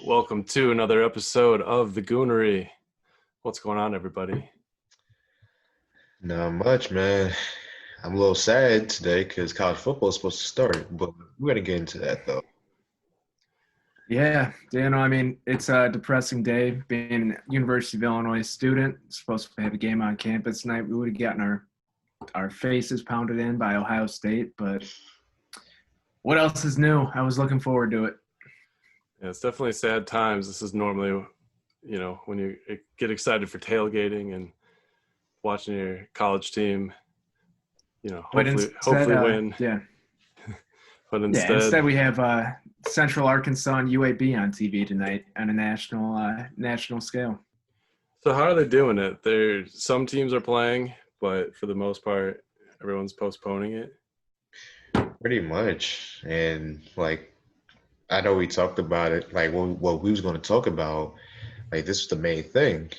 Welcome to another episode of the Goonery. What's going on, everybody? Not much, man. I'm a little sad today because college football is supposed to start, but we're gonna get into that though. Yeah, it's a depressing day being a University of Illinois student. Supposed to have a game on campus tonight. We would have gotten our faces pounded in by Ohio State, but what else is new? I was looking forward to it. Yeah, it's definitely sad times. This is normally, when you get excited for tailgating and watching your college team, hopefully win. Yeah. But instead we have Central Arkansas and UAB on TV tonight on a national scale. So how are they doing it? Some teams are playing, but for the most part, everyone's postponing it. Pretty much. And I know we talked about it, what we was going to talk about, this was the main thing.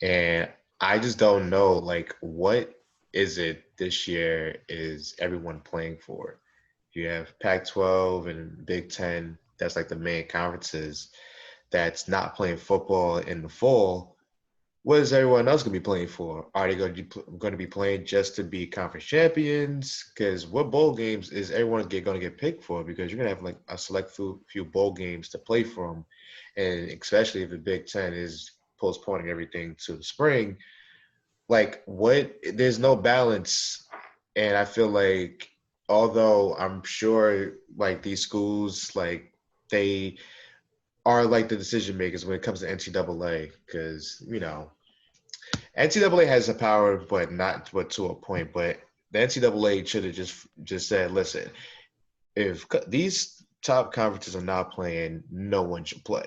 And I just don't know, what is it this year is everyone playing for? You have Pac-12 and Big Ten. That's the main conferences that's not playing football in the fall. What is everyone else going to be playing for? Are they going to be playing just to be conference champions? Because what bowl games is everyone going to get picked for? Because you're going to have a select few bowl games to play from. And especially if the Big Ten is postponing everything to the spring, there's no balance. And I feel although I'm sure these schools, they are the decision makers when it comes to NCAA, because NCAA has the power, but to a point. But the NCAA should have just said, listen, if these top conferences are not playing, no one should play.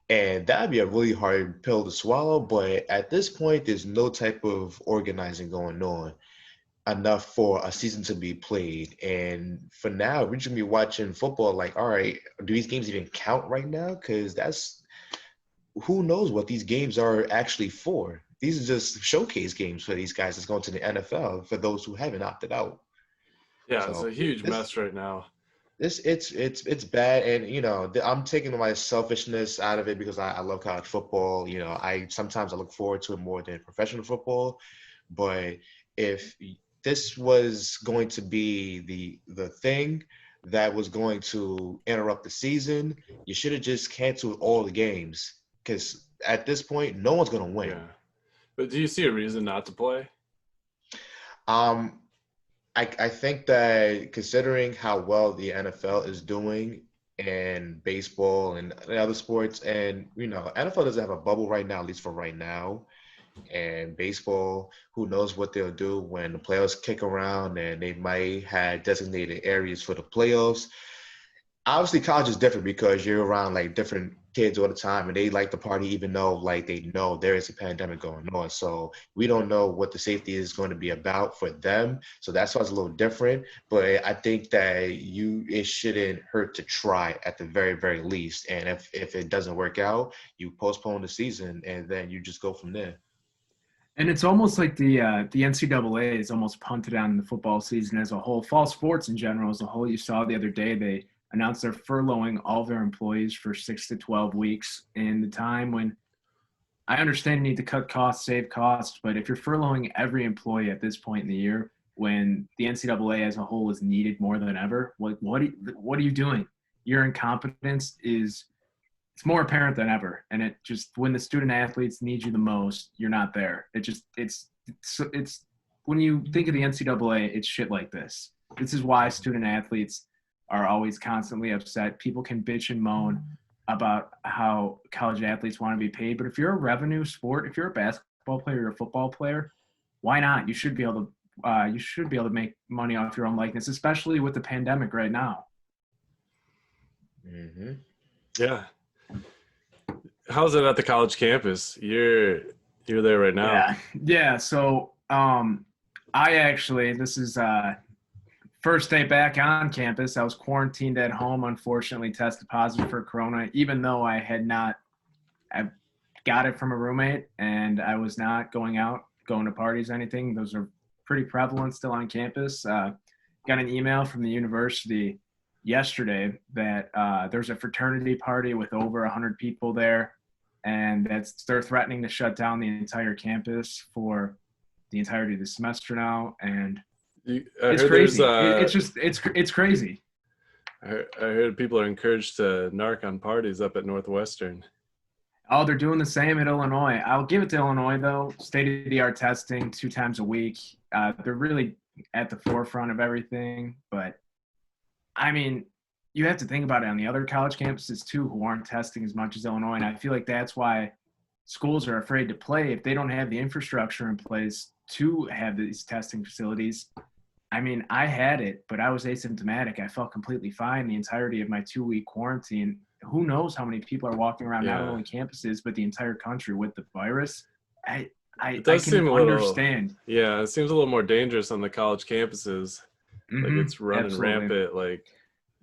And that'd be a really hard pill to swallow. But at this point, there's no type of organizing going on enough for a season to be played. And for now, we're just gonna be watching football all right, do these games even count right now? Because who knows what these games are actually for. These are just showcase games for these guys that's going to the NFL, for those who haven't opted out. Yeah, so it's a huge mess right now. It's bad, and I'm taking my selfishness out of it because I love college football. I sometimes look forward to it more than professional football. But if this was going to be the thing that was going to interrupt the season, you should have just canceled all the games, because at this point, no one's going to win. Yeah. But do you see a reason not to play? I think that considering how well the NFL is doing and baseball and other sports, and NFL doesn't have a bubble right now, at least for right now. And baseball, who knows what they'll do when the playoffs kick around, and they might have designated areas for the playoffs. Obviously, college is different because you're around different kids all the time, and they like to party even though they know there is a pandemic going on. So we don't know what the safety is going to be about for them. So that's why it's a little different. But I think that it shouldn't hurt to try at the very, very least. And if it doesn't work out, you postpone the season, and then you just go from there. And it's almost like the NCAA is almost punted on the football season as a whole. Fall sports in general as a whole. You saw the other day they announced they're furloughing all their employees for 6 to 12 weeks in the time when I understand you need to cut costs, save costs, but if you're furloughing every employee at this point in the year when the NCAA as a whole is needed more than ever, what are you doing? Your incompetence it's more apparent than ever. And it just, when the student athletes need you the most, you're not there. It's when you think of the NCAA, it's shit like this. This is why student athletes are always constantly upset. People can bitch and moan about how college athletes want to be paid. But if you're a revenue sport, if you're a basketball player or a football player, why not? You should be able to make money off your own likeness, especially with the pandemic right now. Mm-hmm. Yeah. How's it at the college campus? You're there right now. Yeah. So this is first day back on campus. I was quarantined at home, unfortunately tested positive for corona, even though I got it from a roommate, and I was not going to parties, anything. Those are pretty prevalent still on campus. Got an email from the university yesterday that there's a fraternity party with over 100 people there, and they're threatening to shut down the entire campus for the entirety of the semester now, and I it's heard crazy. there's It's crazy. I heard people are encouraged to narc on parties up at Northwestern. Oh, they're doing the same at Illinois. I'll give it to Illinois, though. State-of-the-art testing 2 times a week. They're really at the forefront of everything. But, I mean, you have to think about it on the other college campuses, too, who aren't testing as much as Illinois. And I feel like that's why schools are afraid to play if they don't have the infrastructure in place to have these testing facilities. I mean, I had it, but I was asymptomatic. I felt completely fine the entirety of my 2-week quarantine. Who knows how many people are walking around not only campuses but the entire country with the virus? I It does can seem a understand. Yeah, it seems a little more dangerous on the college campuses. Like it's running Absolutely. rampant. Like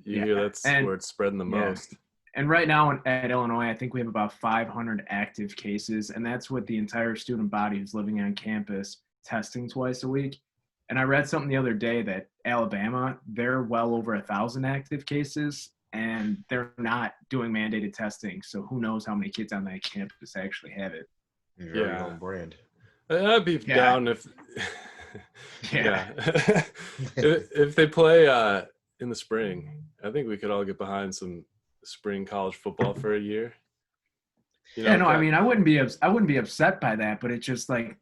you hear that's where it's spreading the most. And right now at Illinois, I think we have about 500 active cases, and that's with the entire student body who's living on campus testing twice a week. And I read something the other day that Alabama, they're well over 1,000 active cases, and they're not doing mandated testing. So who knows how many kids on that campus actually have it. Very on brand. I'd be down if Yeah. if they play in the spring. I think we could all get behind some spring college football for a year. I mean, I wouldn't be upset by that, but it's just like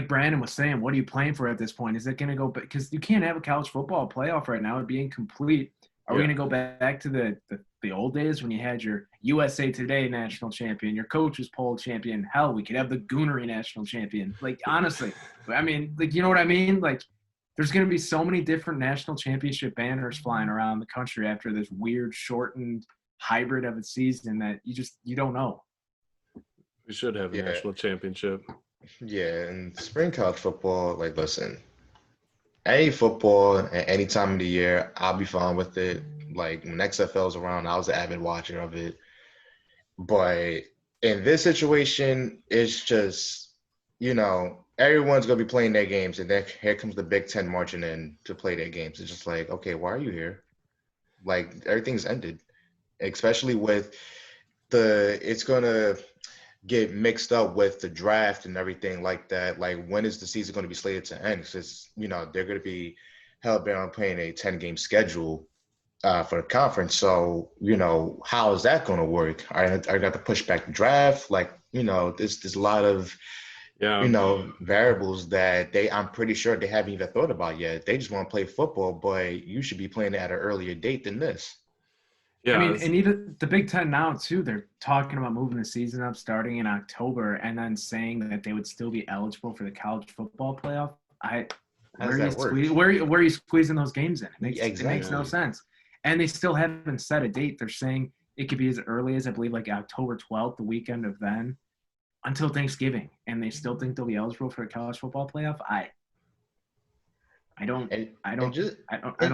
Brandon was saying, what are you playing for at this point? Is it going to go – because you can't have a college football playoff right now. It'd be incomplete. Are we going to go back to the old days when you had your USA Today national champion, your coach's poll champion? Hell, we could have the Goonery national champion. Like, honestly, I mean, like, you know what I mean? Like, there's going to be so many different national championship banners flying around the country after this weird shortened hybrid of a season that you don't know. We should have a national championship. Yeah, and spring college football, like, listen, any football at any time of the year, I'll be fine with it. Like, when XFL's around, I was an avid watcher of it. But in this situation, it's just, everyone's going to be playing their games, and then here comes the Big Ten marching in to play their games. It's just like, okay, why are you here? Like, everything's ended, especially with it's going to get mixed up with the draft and everything like that. Like, when is the season going to be slated to end? Because, they're going to be hell-bent on playing a 10-game schedule for the conference. So, how is that going to work? I got to push back the draft. Like, there's a lot of, variables that I'm pretty sure they haven't even thought about yet. They just want to play football, but you should be playing it at an earlier date than this. Yeah, I mean, and even the Big Ten now, too, they're talking about moving the season up starting in October and then saying that they would still be eligible for the college football playoff. Where are you squeezing those games in? It makes no sense. And they still haven't set a date. They're saying it could be as early as, I believe, like October 12th, the weekend of then, until Thanksgiving. And they still think they'll be eligible for a college football playoff. I don't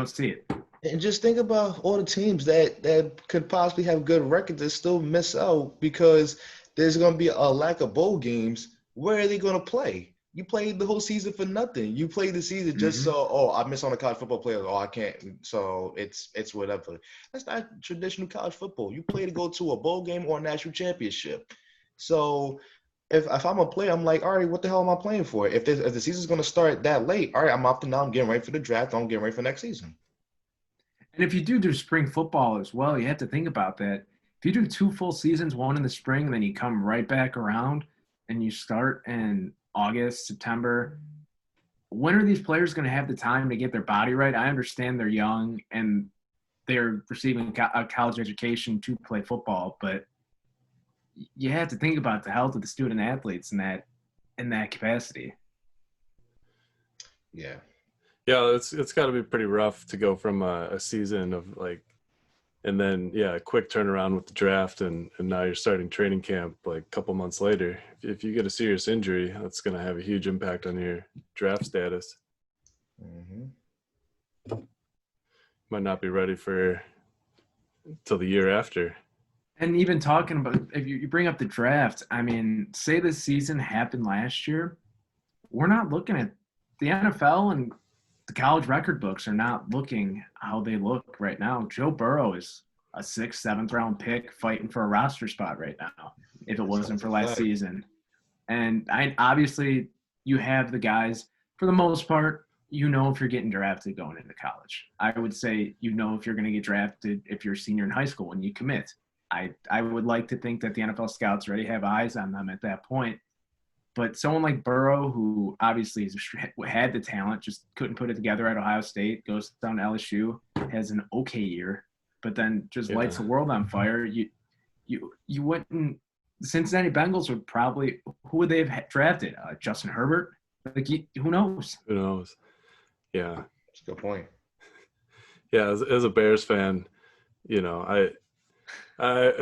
see it. And just think about all the teams that could possibly have good records that still miss out because there's going to be a lack of bowl games. Where are they going to play? You played the whole season for nothing. You played the season just so, I missed on the college football player. I can't. So it's whatever. That's not traditional college football. You play to go to a bowl game or a national championship. So if I'm a player, I'm like, all right, what the hell am I playing for? If the season's going to start that late, all right, I'm opting out. I'm getting ready for the draft. I'm getting ready for next season. And if you do spring football as well, you have to think about that. If you do 2 full seasons, one in the spring, and then you come right back around and you start in August, September, when are these players going to have the time to get their body right? I understand they're young and they're receiving a college education to play football, but you have to think about the health of the student athletes in that capacity. Yeah. Yeah, it's got to be pretty rough to go from a season of like, and then a quick turnaround with the draft, and now you're starting training camp like a couple months later. If you get a serious injury, that's going to have a huge impact on your draft status. Mm-hmm. Might not be ready till the year after. And even talking about, if you bring up the draft, I mean, say the season happened last year, we're not looking at the NFL and the college record books are not looking how they look right now. Joe Burrow is a 6th, 7th round pick fighting for a roster spot right now if it wasn't That's a for last fact. season. And obviously you have the guys, for the most part, if you're getting drafted going into college. I would say if you're going to get drafted if you're a senior in high school when you commit. I would like to think that the NFL scouts already have eyes on them at that point. But someone like Burrow, who obviously had the talent, just couldn't put it together at Ohio State, goes down to LSU, has an okay year, but then just lights the world on fire. You wouldn't. The Cincinnati Bengals would probably – who would they have drafted? Justin Herbert? Who knows? Who knows? Yeah. That's a good point. Yeah, as a Bears fan, I I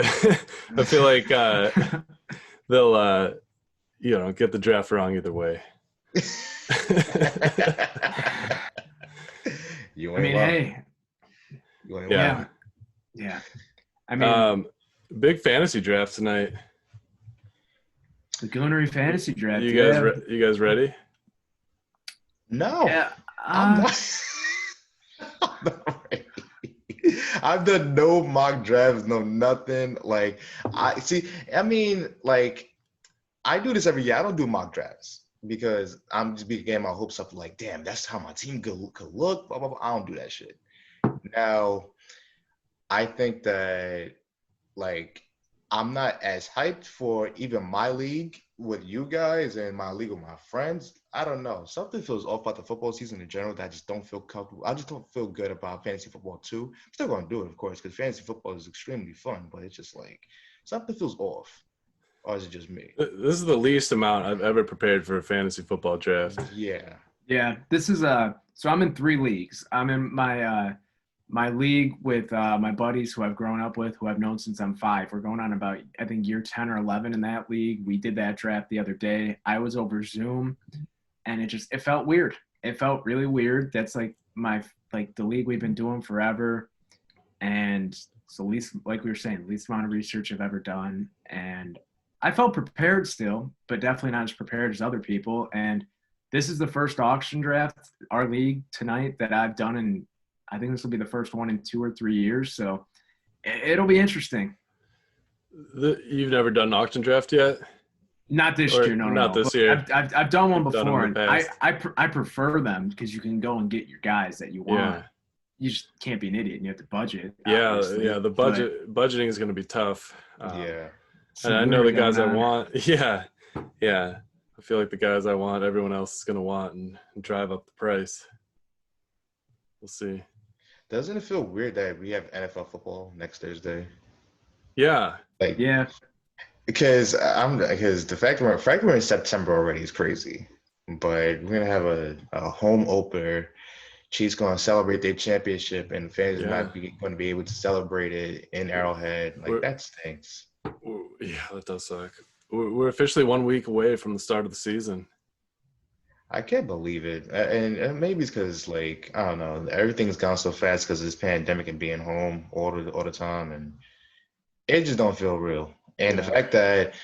feel like they'll get the draft wrong either way. You I mean, hey. Yeah. Yeah. I mean, big fantasy draft tonight. The Goonery fantasy draft. You guys ready? No. Yeah. I'm not. I'm not ready. I've done no mock drafts, no nothing. Like I do this every year. I don't do mock drafts because I'm just getting my hopes up. Like, damn, that's how my team could look. Blah, blah, blah. I don't do that shit. Now, I think that I'm not as hyped for even my league with you guys and my league with my friends. I don't know. Something feels off about the football season in general that I just don't feel comfortable. I just don't feel good about fantasy football too. I'm still going to do it, of course, because fantasy football is extremely fun, but it's just something feels off. Or is it just me? This is the least amount I've ever prepared for a fantasy football draft. Yeah. Yeah. This is so I'm in 3 leagues. I'm in my league with my buddies who I've grown up with, who I've known since I'm 5. We're going on about, I think, year 10 or 11 in that league. We did that draft the other day. I was over Zoom, and it felt weird. It felt really weird. That's the league we've been doing forever. And so least, like we were saying, least amount of research I've ever done. And I felt prepared still, but definitely not as prepared as other people. And this is the first auction draft, our league tonight, that I've done in, I think this will be the first one in 2 or 3 years, so it'll be interesting. You've never done an auction draft yet? Not this year, no. Not this year. I've done one before, and I prefer them because you can go and get your guys that you want. Yeah. You just can't be an idiot, and you have to budget. Yeah, obviously. The budgeting is going to be tough. Yeah. And I know the guys I want. Yeah. I feel like the guys I want, everyone else is going to want and drive up the price. We'll see. Doesn't it feel weird that we have NFL football next Thursday? Yeah. Yeah. Because the fact that we're in September already is crazy. But we're gonna have a home opener. Chiefs gonna celebrate their championship, and fans are not going to be able to celebrate it in Arrowhead. That stinks. Yeah, that does suck. We're officially 1 week away from the start of the season. I can't believe it, and maybe it's because I don't know, everything's gone so fast because of this pandemic and being home all the time, and it just don't feel real. And the fact that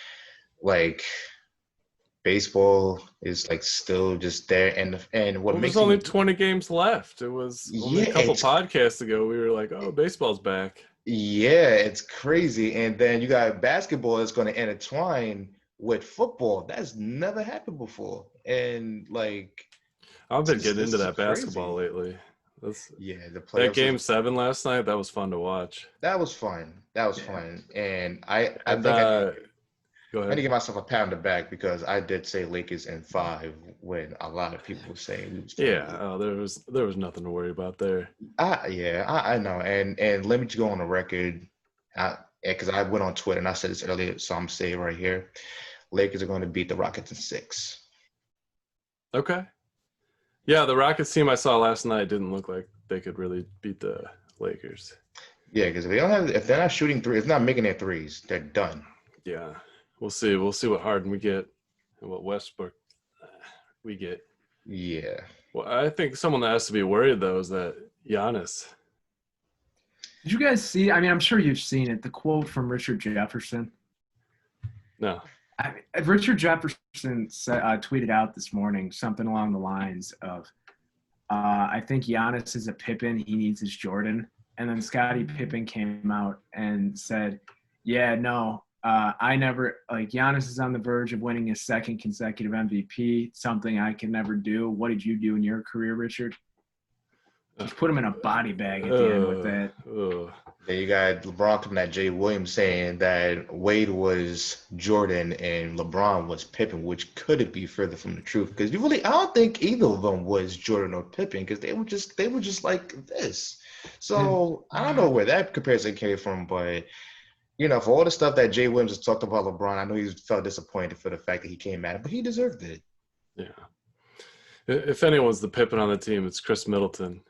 baseball is still just there, and what makes there's only 20 games left. It was only a couple podcasts ago we were like, oh, baseball's back. Yeah, it's crazy. And then you got basketball that's going to intertwine with football. That's never happened before. And I've been getting into that basketball lately. The playoffs. That game 7 last night, that was fun to watch. That was fun. And I think go ahead. I need to give myself a pat on the back because I did say Lakers in 5 when a lot of people were saying we was there was nothing to worry about there. I know. And let me just go on the record, because I went on Twitter and I said this earlier, so I'm saying right here, Lakers are going to beat the Rockets in 6. Okay. Yeah, the Rockets team I saw last night didn't look like they could really beat the Lakers. Yeah, because if they're not shooting threes, if they're not making their threes, they're done. Yeah. We'll see. We'll see what Harden we get and what Westbrook we get. Yeah. Well, I think someone that has to be worried, though, is that Giannis. Did you guys see? I mean, I'm sure you've seen it. The quote from Richard Jefferson. No. Richard Jefferson tweeted out this morning something along the lines of, I think Giannis is a Pippen. He needs his Jordan. And then Scottie Pippen came out and said, yeah, no, I never – like Giannis is on the verge of winning his second consecutive MVP, something I can never do. What did you do in your career, Richard? Just put him in a body bag at the end with that. Then you got LeBron coming at Jay Williams saying that Wade was Jordan and LeBron was Pippen, which couldn't be further from the truth. Because I don't think either of them was Jordan or Pippen, because they were just like this. So I don't know where that comparison came from, but for all the stuff that Jay Williams has talked about LeBron, I know he felt disappointed for the fact that he came at it, but he deserved it. Yeah. If anyone's the Pippen on the team, it's Chris Middleton.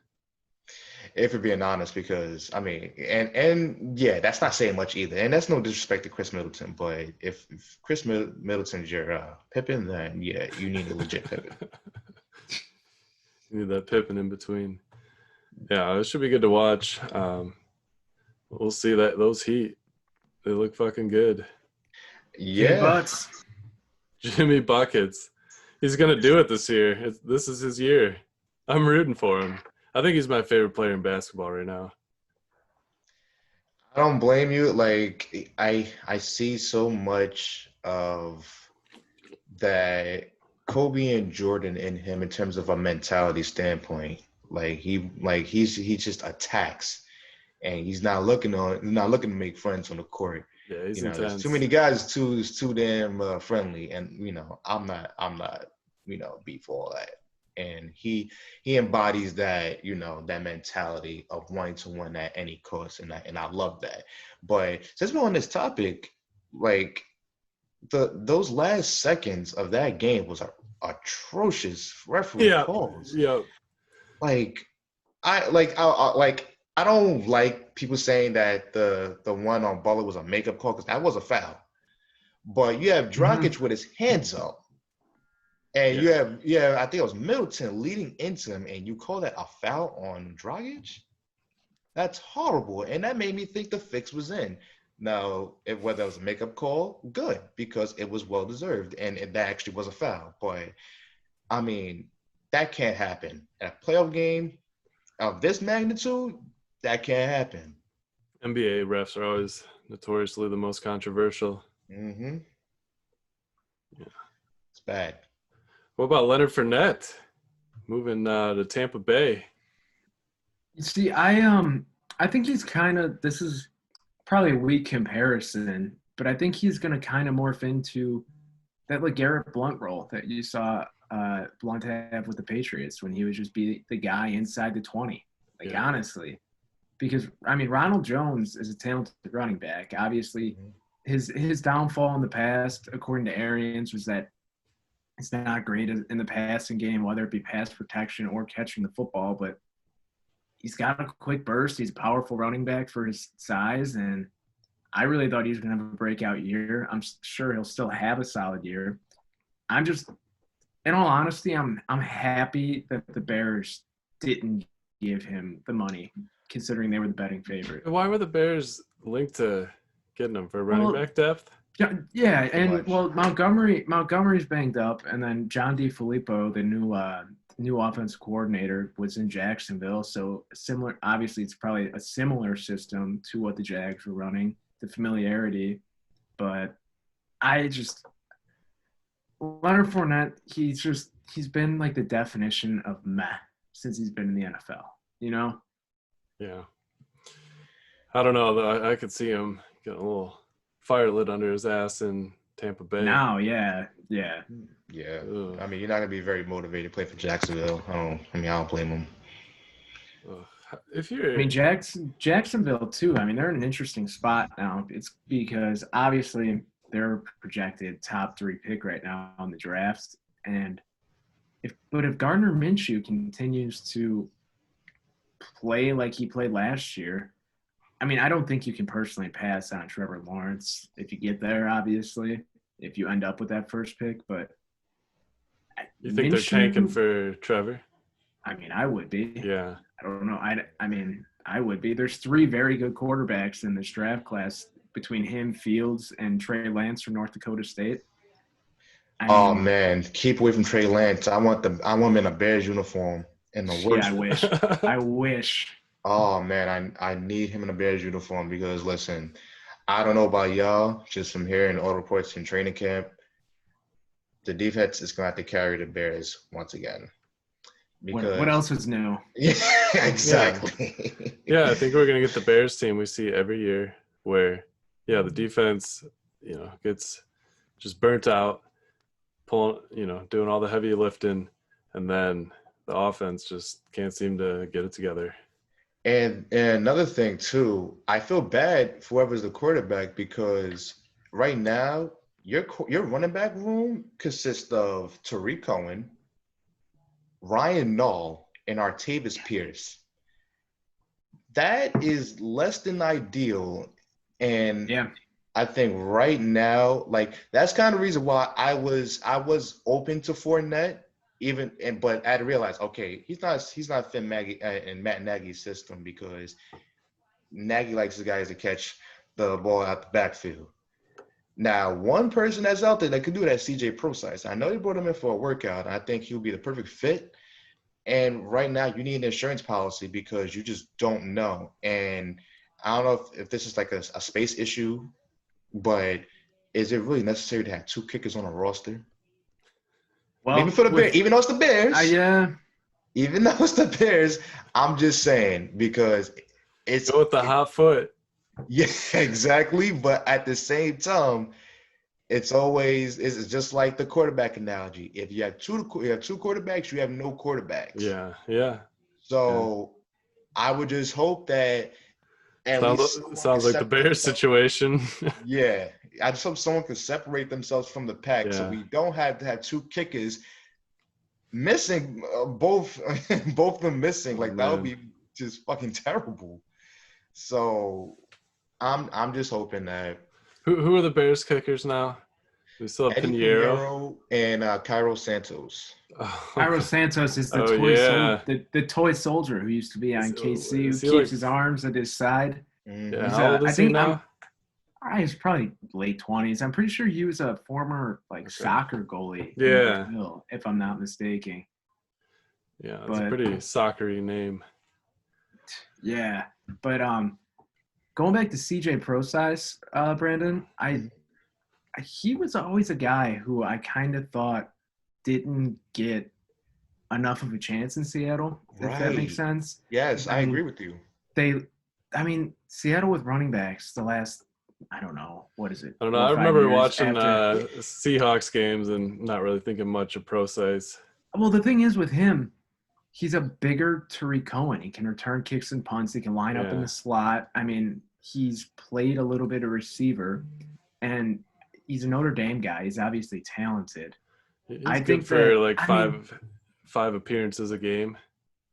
If we're being honest, because and yeah, that's not saying much either, and that's no disrespect to Chris Middleton, but if Chris Middleton's your Pippen, then yeah, you need a legit Pippen. You need that Pippen in between. Yeah, it should be good to watch. We'll see that those Heat, they look fucking good. Yeah, Jimmy Buckets. He's gonna do it this year. This is his year. I'm rooting for him. I think he's my favorite player in basketball right now. I don't blame you. Like I see so much of that Kobe and Jordan in him in terms of a mentality standpoint. He just attacks, and he's not looking to make friends on the court. Yeah, he's intense. There's too many guys. It's too damn friendly, and I'm not beef for all that. And he embodies that, that mentality of wanting to win at any cost, and I love that. But since we're on this topic, like those last seconds of that game was atrocious referee calls. Yeah. I don't like people saying that the one on Butler was a makeup call, because that was a foul. But you have Dragic with his hands up. And you have, I think it was Middleton leading into him, and you call that a foul on Dragic? That's horrible. And that made me think the fix was in. Now, whether it was a makeup call, good, because it was well-deserved, and that actually was a foul. But, I mean, that can't happen. At a playoff game of this magnitude, that can't happen. NBA refs are always notoriously the most controversial. Mm-hmm. Yeah. It's bad. What about Leonard Fournette moving to Tampa Bay? You see, I think he's this is probably a weak comparison, but I think he's going to kind of morph into that LeGarrette Blount role that you saw Blount have with the Patriots, when he would just be the guy inside the 20. Honestly, because Ronald Jones is a talented running back. Obviously, his downfall in the past, according to Arians, was that it's not great in the passing game, whether it be pass protection or catching the football, but he's got a quick burst. He's a powerful running back for his size, and I really thought he was going to have a breakout year. I'm sure he'll still have a solid year. I'm just, in all honesty, I'm happy that the Bears didn't give him the money, considering they were the betting favorite. Why were the Bears linked to getting him for running back depth? Yeah, and Montgomery's banged up, and then John DeFilippo, the new offense coordinator, was in Jacksonville. So similar, obviously, it's probably a similar system to what the Jags were running, the familiarity. But Leonard Fournette, he's been like the definition of meh since he's been in the NFL. Yeah. I don't know though. I could see him getting a little fire lit under his ass in Tampa Bay. Now, yeah. Ugh. I mean, you're not gonna be very motivated to play for Jacksonville. I don't blame him. Jacksonville too. They're in an interesting spot now. It's because obviously they're projected top 3 pick right now on the draft, and if Gardner Minshew continues to play like he played last year, I don't think you can personally pass on Trevor Lawrence if you get there, obviously, if you end up with that first pick. But you think they're tanking for Trevor? I would be. Yeah. I don't know. I would be. There's 3 very good quarterbacks in this draft class between him, Fields, and Trey Lance from North Dakota State. Man, keep away from Trey Lance. I want him in a Bears uniform. in the Yeah, worst I way. wish. I wish. Oh man, I need him in a Bears uniform because listen, I don't know about y'all, just from hearing all reports in training camp, the defense is gonna have to carry the Bears once again. What Because else is new? yeah, Yeah. exactly. Yeah, I think we're gonna get the Bears team we see every year where, yeah, the defense, gets just burnt out, pulling, doing all the heavy lifting, and then the offense just can't seem to get it together. And another thing too, I feel bad for whoever's the quarterback because right now your running back room consists of Tariq Cohen, Ryan Nall, and Artavis Pierce. That is less than ideal. And Yeah. I think right now, like that's kind of the reason why I was open to Fournette, but I had to realize, okay, he's not Finn Maggie in Matt Nagy's system because Nagy likes the guys to catch the ball out the backfield. Now, one person that's out there that could do that is CJ Procise. I know they brought him in for a workout. And I think he'll be the perfect fit. And right now, you need an insurance policy because you just don't know. And I don't know if this is like a space issue, but is it really necessary to have two kickers on a roster? Maybe Well, for the Bears, even though it's the Bears, yeah, even though it's the Bears, I'm just saying because it's Go with the hot foot. yeah, exactly. But at the same time, it's just like the quarterback analogy. If you have two quarterbacks, you have no quarterbacks. Yeah, yeah. Yeah. So I would just hope that at least Sounds someone can sounds like the separate Bears themselves. situation. Yeah, I just hope someone can separate themselves from the pack, so Yeah. we don't have to have two kickers missing, both both of them missing. Oh Like that would man. be just fucking terrible. So I'm just hoping that Who are the Bears kickers now? We still have Eddie Pinheiro. Pinheiro and Cairo Santos. Cairo Oh, Santos is the oh yeah. the toy soldier who used to be on KC, who Is he keeps like? his arms at his side. Yeah. Hmm. He's How old I is he think now? he's probably late 20s. I'm pretty sure he was a former like Okay. soccer goalie in Yeah. Brazil, if I'm not mistaken. Yeah. It's a But pretty soccery name. yeah, but going back to CJ Procise, Brandon, he was always a guy who I kind of thought didn't get enough of a chance in Seattle, if that makes Right. sense. Yes, I I agree mean, with you. they, I mean, Seattle with running backs the last, I don't know, what is it, I don't know. 4 I or 5 remember years watching after. Seahawks games and not really thinking much of pro size. Well, the thing is with him, he's a bigger Tariq Cohen. He can return kicks and punts. He can line up in Yeah. the slot. I mean, he's played a little bit of receiver, and he's a Notre Dame guy. He's obviously talented. He's I good think for that, like I mean, five appearances a game.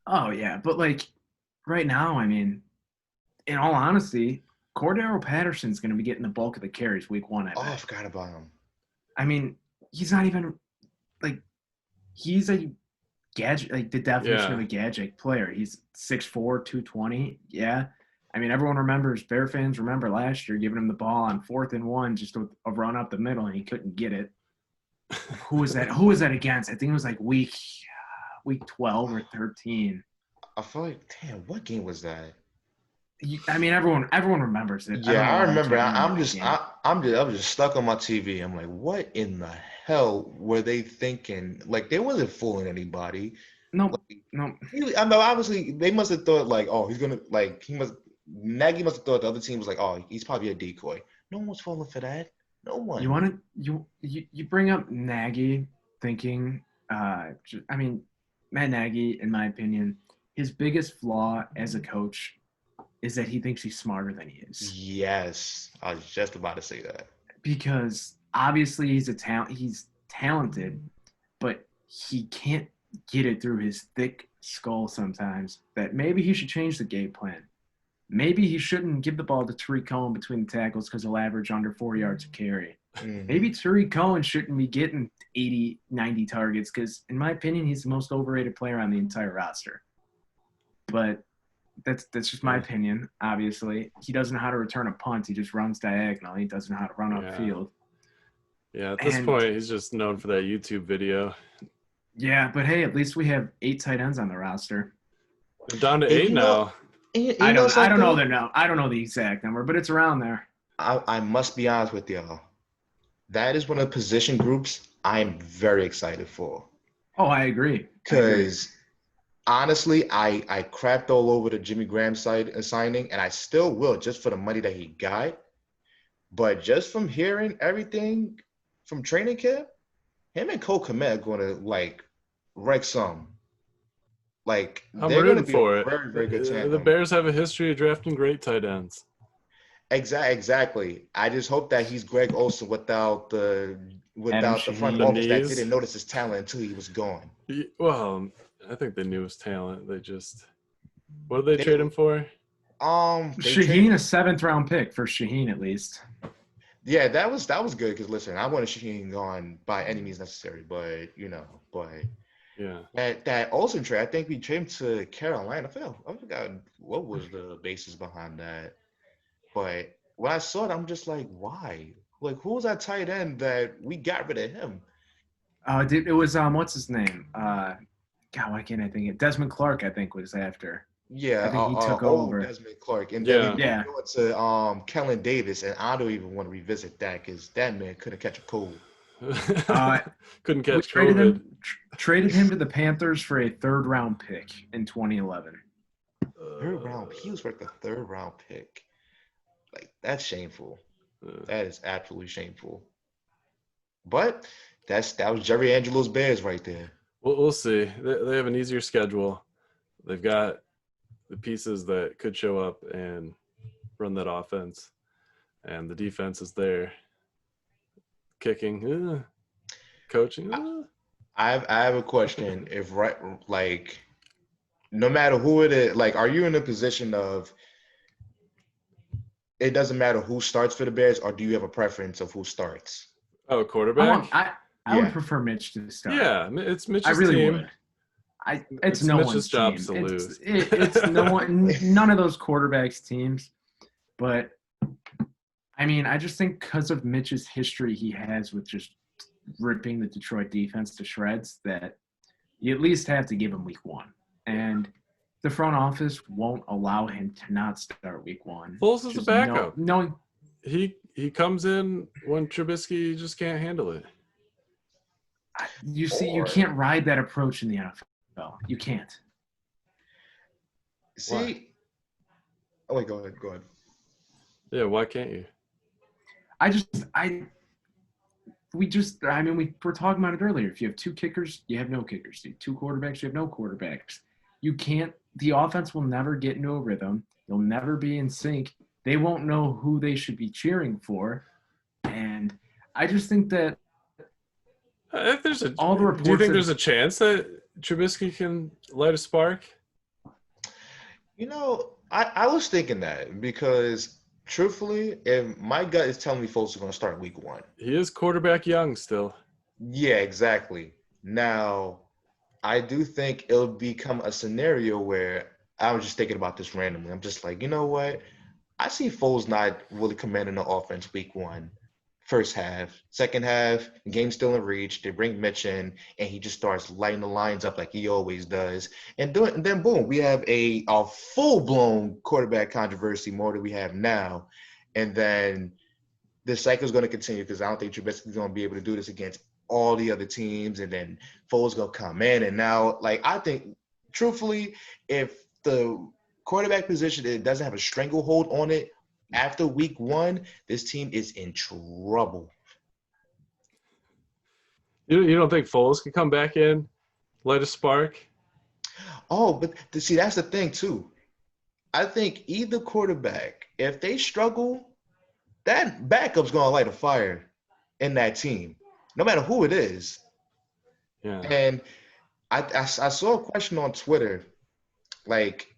oh yeah, but like right now, I mean, in all honesty, Cordero Patterson's going to be getting the bulk of the carries week 1, I Oh, I bet. forgot about him. I mean, he's not even like he's a gadget, like the definition of Yeah. a gadget player. He's 6'4", 220. Yeah. I mean, everyone remembers, Bear fans remember last year giving him the ball on 4th and 1, just a run up the middle, and he couldn't get it. Who was that? Who was that against? I think it was like week 12 or 13. I feel like, damn, what game was that? I mean, everyone remembers it. I don't Yeah, know I why I remember. can't remember I'm that just, game. I was just stuck on my TV. I'm like, what in the hell were they thinking? Like, they wasn't fooling anybody. No, Like, no. I know, obviously, they must have thought like, oh, he's gonna like, Nagy must have thought the other team was like, oh, he's probably a decoy. No one was falling for that. No You one. want to you bring up Nagy thinking. I mean, Matt Nagy, in my opinion, his biggest flaw as a coach is that he thinks he's smarter than he is. Yes, I was just about to say that. Because obviously he's talented, but he can't get it through his thick skull sometimes that maybe he should change the game plan. Maybe he shouldn't give the ball to Tariq Cohen between the tackles because he'll average under 4 yards a carry. Maybe Hmm. Tariq Cohen shouldn't be getting 80, 90 targets because, in my opinion, he's the most overrated player on the entire roster. But that's just my Yeah. opinion, obviously. He doesn't know how to return a punt. He just runs diagonal. He doesn't know how to run Yeah. upfield. Yeah. At this And point, he's just known for that YouTube video. Yeah, but hey, at least we have 8 tight ends on the roster. They're down to And 8 now. you know I don't know something? I don't know the exact number, but it's around there. I must be honest with y'all. That is one of the position groups I'm very excited for. Oh, I agree. I agree. Because honestly, I crapped all over the Jimmy Graham side signing, and I still will just for the money that he got. But just from hearing everything from training camp, him and Cole Kmet are going to like wreck some. Like I'm they're going to rooting be a for it. very, very good The tandem. Bears have a history of drafting great tight ends. Exactly. I just hope that he's Greg Olson Adam without the front The Shaheen. office that knees. didn't notice his talent until he was gone. Well, I think they knew his talent. They just what did they They trade him for? they traded Shaheen, a 7th-round pick for Shaheen at least. yeah, that was good because listen, I wanted Shaheen gone by any means necessary, but but Yeah. that Olsen trade, I think we traded him to Carolina. I forgot what was the basis behind that. But when I saw it, I'm just like, why? Like, who was that tight end that we got rid of him? It was what's his name? God, why can't I think it? Desmond Clark, I think, was after. I Yeah, think he took old over. Desmond Clark, and then we Yeah. moved Yeah. on to Kellen Davis, and I don't even want to revisit that because that man couldn't catch a cold. Uh, Couldn't we catch COVID. traded him to the Panthers for a 3rd-round pick in 2011. Third round, he was worth a third round pick. Like that's shameful. Uh, That is absolutely shameful. But that was Jerry Angelo's Bears right there. we'll see. They have an easier schedule. They've got the pieces that could show up and run that offense, and the defense is there. Kicking, coaching. I have a question. If right, like no matter who it is, like, are you in a position of it doesn't matter who starts for the Bears, or do you have a preference of who starts? Oh, I quarterback. want I would Yeah. prefer Mitch to start. Yeah, it's I Mitch's really team. would. It's It's no Mitch's one's job team. to lose. It's no one, none of those quarterbacks teams. But I mean, I just think because of Mitch's history he has with just ripping the Detroit defense to shreds, that you at least have to give him week 1. And the front office won't allow him to not start week 1. Foles is a Just backup. knowing He comes in when Trubisky just can't handle it. you see, you Or can't ride that approach in the NFL. You can't. Why? see, oh wait, go ahead. Yeah, why can't you? I just I we just I mean we were talking about it earlier. If you have 2 kickers, you have no kickers. You have 2 quarterbacks, you have no quarterbacks. You can't. The offense will never get into a rhythm. They'll never be in sync. They won't know who they should be cheering for, and I just think that If there's a, all the do you reports think that there's a chance that Trubisky can light a spark? I was thinking that because truthfully, if my gut is telling me folks are going to start week 1. He is quarterback young still. Yeah, exactly. Now, I do think it'll become a scenario where I was just thinking about this randomly. I'm just like, you know what? I see Foles not really commanding the offense week 1, first half. Second half, game still in reach. They bring Mitch in, and he just starts lighting the lines up like he always does. And then boom, we have a full blown quarterback controversy more than we have now. And then this cycle is going to continue because I don't think Trubisky's going to be able to do this against all the other teams. And then Foles going to come in. And now, like, I think, truthfully, if the quarterback position it doesn't have a stranglehold on it after week 1, this team is in trouble. You don't think Foles can come back in, light a spark? Oh, but see, that's the thing, too. I think either quarterback, if they struggle, that backup's going to light a fire in that team, no matter who it is. Yeah. And I saw a question on Twitter, like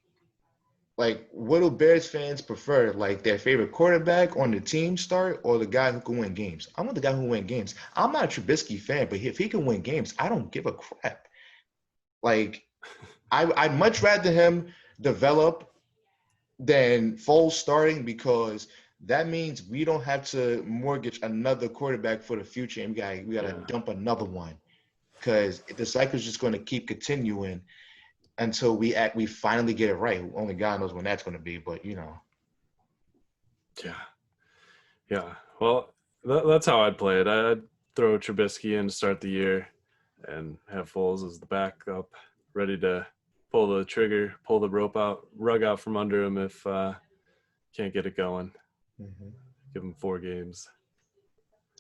what do Bears fans prefer, like their favorite quarterback on the team start or the guy who can win games? I want the guy who can win games. I'm not a Trubisky fan, but if he can win games, I don't give a crap. Like I'd much rather him develop than Foles starting because that means we don't have to mortgage another quarterback for the future and we got to Yeah. dump another one. because the cycle is just going to keep continuing until we finally get it right. Only God knows when that's going to be, but Yeah. Yeah. Well, that's how I'd play it. I'd throw Trubisky in to start the year and have Foles as the backup, ready to pull the trigger, pull the rug out from under him if can't get it going. Mhm. Give him 4 games.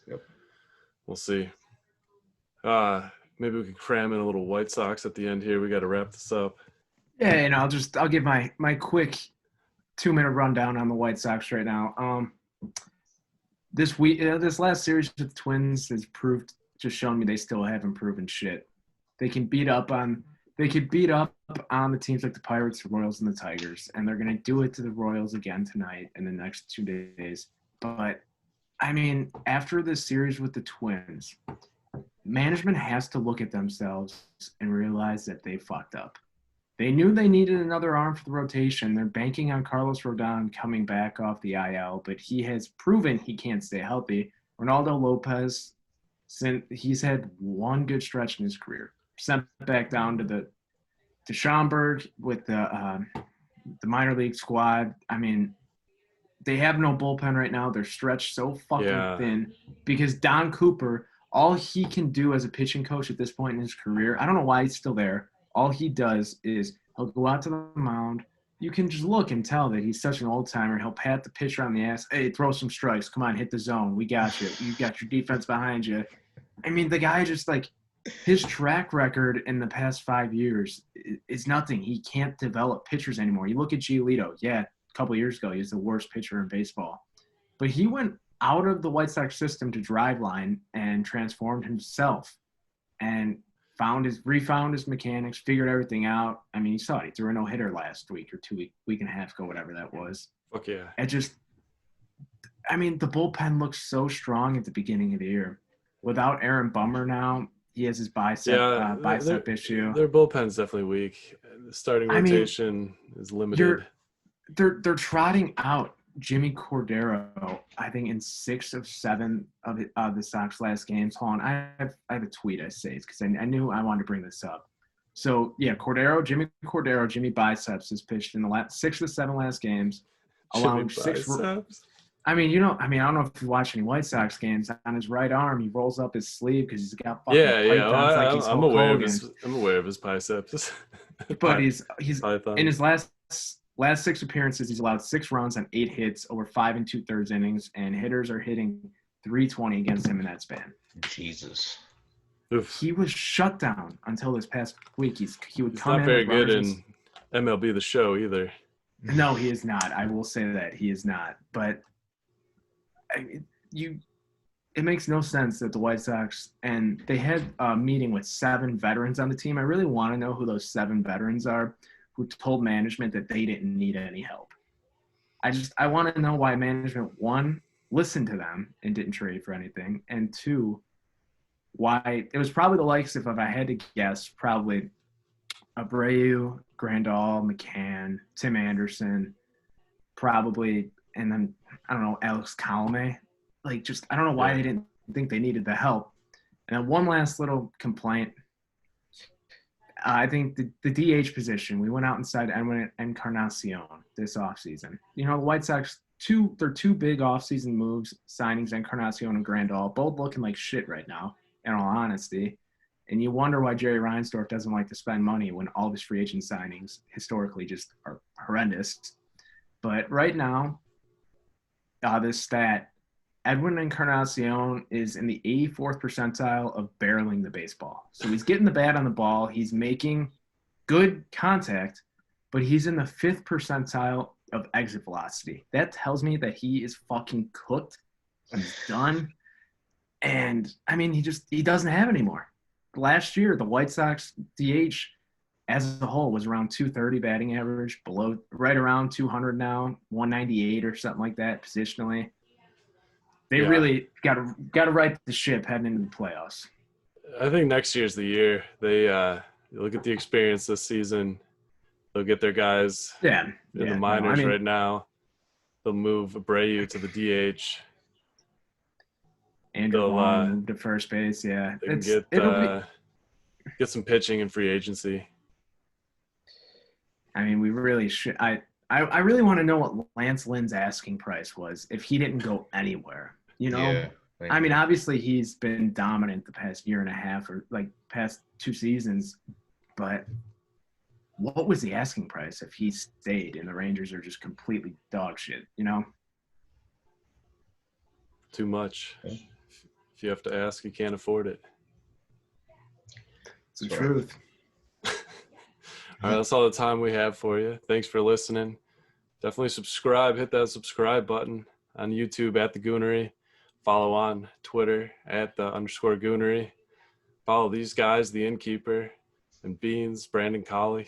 Yep. We'll see. Maybe we can cram in a little White Sox at the end here. We got to wrap this up. Yeah, and I'll give my quick 2-minute rundown on the White Sox right now. This last series with the Twins has just shown me they still haven't proven shit. They can beat up on the teams like the Pirates, the Royals, and the Tigers, and they're gonna do it to the Royals again tonight in the next 2 days. But I mean, after this series with the Twins, management has to look at themselves and realize that they fucked up. They knew they needed another arm for the rotation. They're banking on Carlos Rodon coming back off the IL, but he has proven he can't stay healthy. Ronaldo Lopez, he's had one good stretch in his career. Sent back down to Schaumburg with the minor league squad. I mean, they have no bullpen right now. They're stretched so fucking thin because Don Cooper, all he can do as a pitching coach at this point in his career, I don't know why he's still there. All he does is he'll go out to the mound. You can just look and tell that he's such an old timer. He'll pat the pitcher on the ass. Hey, throw some strikes. Come on, hit the zone. We got you. You got your defense behind you. I mean, the guy just his track record in the past 5 years is nothing. He can't develop pitchers anymore. You look at Giolito. Yeah, a couple of years ago, he was the worst pitcher in baseball. But he went out of the White Sox system to Driveline and transformed himself and refound his mechanics, figured everything out. I mean, you saw it. He threw a no-hitter last week or week and a half ago, whatever that was. Fuck yeah. The bullpen looks so strong at the beginning of the year. Without Aaron Bummer now, he has his bicep issue. Their bullpen's definitely weak. The starting rotation is limited. They're trotting out Jimmy Cordero, I think, in 6 of 7 of the Sox last games. Hold on, I have a tweet I saved because I knew I wanted to bring this up. So yeah, Jimmy Biceps has pitched in the last 6 of the 7 last games, allowing 6. I don't know if you watch any White Sox games. On his right arm, he rolls up his sleeve because he's got fucking pythons like he's Hulk Hogan. I'm aware of his biceps. But he's in his last 6 appearances, he's allowed 6 runs on 8 hits over 5 2/3 innings, and hitters are hitting .320 against him in that span. Jesus. Oof. He was shut down until this past week. He would come in. Not very good in MLB The Show either. No, he is not. I will say that he is not. But it makes no sense that the White Sox, and they had a meeting with 7 veterans on the team. I really want to know who those 7 veterans are who told management that they didn't need any help. I want to know why management, 1, listened to them and didn't trade for anything, and 2, why it was probably the likes of, if I had to guess, probably Abreu, Grandal, McCann, Tim Anderson, probably, and then, I don't know, Alex Colome. I don't know why they didn't think they needed the help. And then one last little complaint. I think the DH position, we went out inside Edwin Encarnacion this offseason. The White Sox, their 2 big offseason moves, signings, Encarnacion and Grandal, both looking like shit right now, in all honesty. And you wonder why Jerry Reinsdorf doesn't like to spend money when all of his free agent signings historically just are horrendous. But right now, this stat, Edwin Encarnacion is in the 84th percentile of barreling the baseball. So he's getting the bat on the ball. He's making good contact, but he's in the 5th percentile of exit velocity. That tells me that he is fucking cooked. He's done. And, he doesn't have any more. Last year, the White Sox DH as a whole was around 230 batting average, right around 200 now, 198 or something like that positionally. They really got to right the ship heading into the playoffs. I think next year's the year. They look at the experience this season. They'll get their guys in the minors right now. They'll move Abreu to the DH. Andrew Long moved to first base. Yeah, they can get Get some pitching in free agency. I mean, we really should. I really want to know what Lance Lynn's asking price was if he didn't go anywhere. You know, Yeah. I mean, obviously he's been dominant the past year and a half or like past 2 seasons, but what was the asking price if he stayed and the Rangers are just completely dog shit, you know? Too much. If you have to ask, you can't afford it. It's the truth. All right, that's all the time we have for you. Thanks for listening. Definitely subscribe. Hit that subscribe button on YouTube at the Goonery. Follow on Twitter at the _Goonery. Follow these guys, the Inn Keeper and Beans, Brandon Cauley.